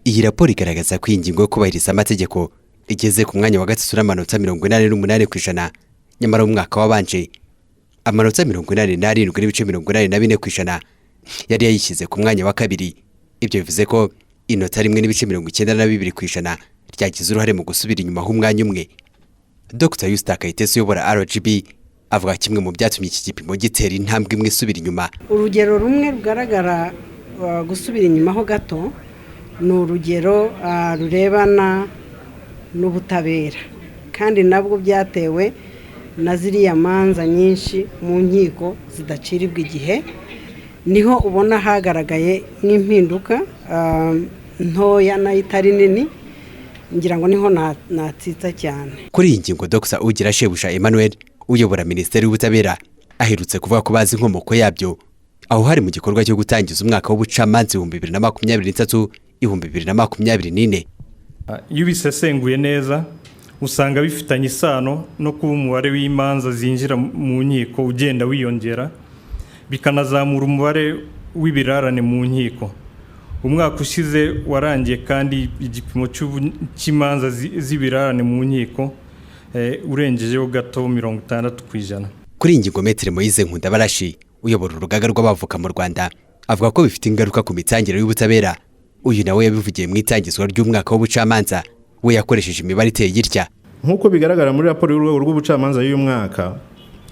Iyi raporo igaragaza ko ingingo yo kubahiriza amategeko igeze ku mwanya wa gatatu n'amanota 88%, nyamara umwaka wabanje amanota 87.84% yari yayishyize ku mwanya wa kabiri. Ibyo bivuze ko inota 1.92% ryagize uruhare mu gusubira inyuma h'umwanya umwe. Dr. Yusta Kayitesi uyobora RGB avuga kimwe mu byatumye iki gipimo gitera intambwe imwe isubira inyuma. Urugero rumwe rugaragara gusubira inyuma ho gato ni urugero rurebana n'ubutabera, kandi nabwo byatewe na ziriya manza nyinshi mu nkiko zidaciribwa igihe. Niho ubona hagaragaye n'impinduka ntoya na itari nini, ngira ngo niho natsitsa cyane. Kuri iyi ngingo Dr. Ugira Shebusha Emmanuel uyobora Minisiteri y'Ubutabera aherutse kuvuga ko bazi inkomoko yabyo, aho hari mu gikorwa cyo gutangiza umwaka w'ubucamanza 2023-2024. Iyo bisesenguye neza usanga bifitanye isano no kuba umubare w'imanza zinjira mu nkiko ugenda wiyongera, bikanazamura umubare w'ibirarane mu nkiko. Umwaka ushize warangiye kandi igipimo cy'imanza z'ibirarane mu nkiko urengejeho gato 60%. Kuri ingingo Maître Moise Nkundabarashi uyobora urugaga rw'abavoka mu Rwanda avuga ko bifite ingaruka ku mitangire y'ubutabera. Uyu nawe yabivugiye mu itangizwa ry'umwaka w'ubucamanza, we yakoresheje imibare iteye gitya. Nk'uko bigaragara muri raporo y'urwego rw'ubucamanza y'uyu mwaka,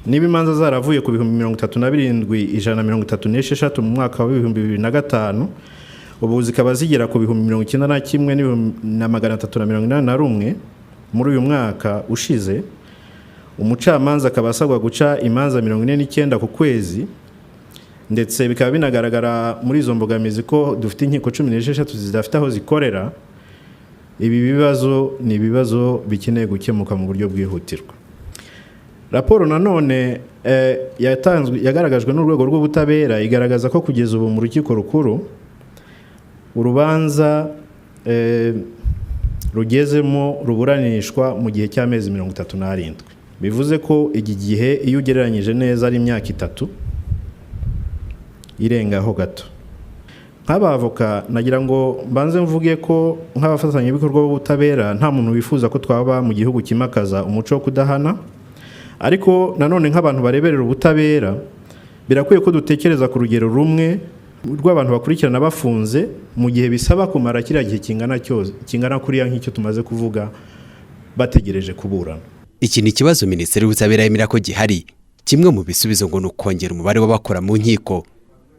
niba imanza zaravuye ku 37,136 mu mwaka wa 2005, ubu zikaba zigera ku 91,381 muri uyu mwaka ushize. Umucamanza akaba asabwa guca imanza 49 ku kwezi, ndetse bikaba binagaragara muri izo mbogamizi ko dufite inkiko 16 zidafite aho zikorera. Ibi bibazo ni ibibazo bikeneye gukemuka mu buryo bwihutirwa. Raporo nanone yagaragajwe n'urwego rw'ubutabera igaragaza ko kugeza ubu mu rukiko rukuru urubanza rugezemo ruburanishwa mu gihe cy'amezi 37. Bivuze ko iki gihe iyo ugereranyije neza ari imyaka 3 irengaho gato. Nk'abavoka nagira ngo mbanze mvuge ko nk'abafatanyabikorwa b'ubutabera nta muntu wifuza ko twaba mu gihugu kimakaza umuco wo kudahana, ariko nanone nk'abantu bareberera ubutabera birakwiye ko dutekereza ku rugero rumwe rw'abantu bakurikirana bafunze mu gihe bisaba kumara kiriya gihe kingana kuriya nk'icyo tumaze kuvuga bategereje kuburana. Iki ni ikibazo Minisiteri y'Ubutabera yemera ko gihari. Kimwe mu bisubizo ngo nukongera umubare w'abakora mu nkiko.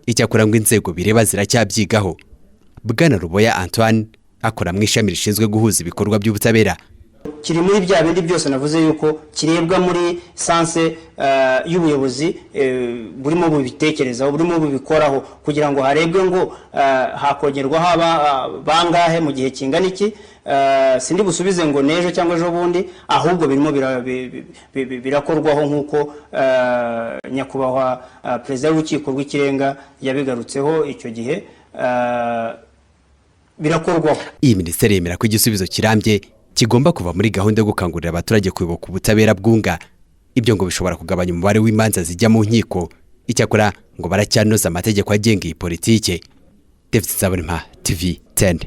Icyakora ngo inzego bireba ziracyabyigaho. Bwana Ruboya Antoine akora mu ishami rishinzwe guhuza ibikorwa by'ubutabera. Kiri muri bya bindi byose navuze yuko kirebwa muri sanse y'ubuyobozi burimo bubitekerezaho, burimo bubikoraho kugira ngo harebwe ngo hakongerwa haba bangahe mu gihe kingana iki. Sindi busubize ngo nejo cyangwa ejo bundi, ahubwo birimo birakorwaho nk'uko nyakubahwa perezida w'urukiko rw'ikirenga yabigarutseho icyo gihe birakorwaho. Iyi minisiteri yemera ko igisubizo kirambye kigomba kuva muri gahunda yo gukangurira abaturage kwibuka ubutabera bwunga. Ibyo ngo bishobora kugabanya umubare w'imanza zijya mu nkiko. Icyakora ngo baracyanoza amategeko agenga iyi politike. David Zabonimpa, TV 10.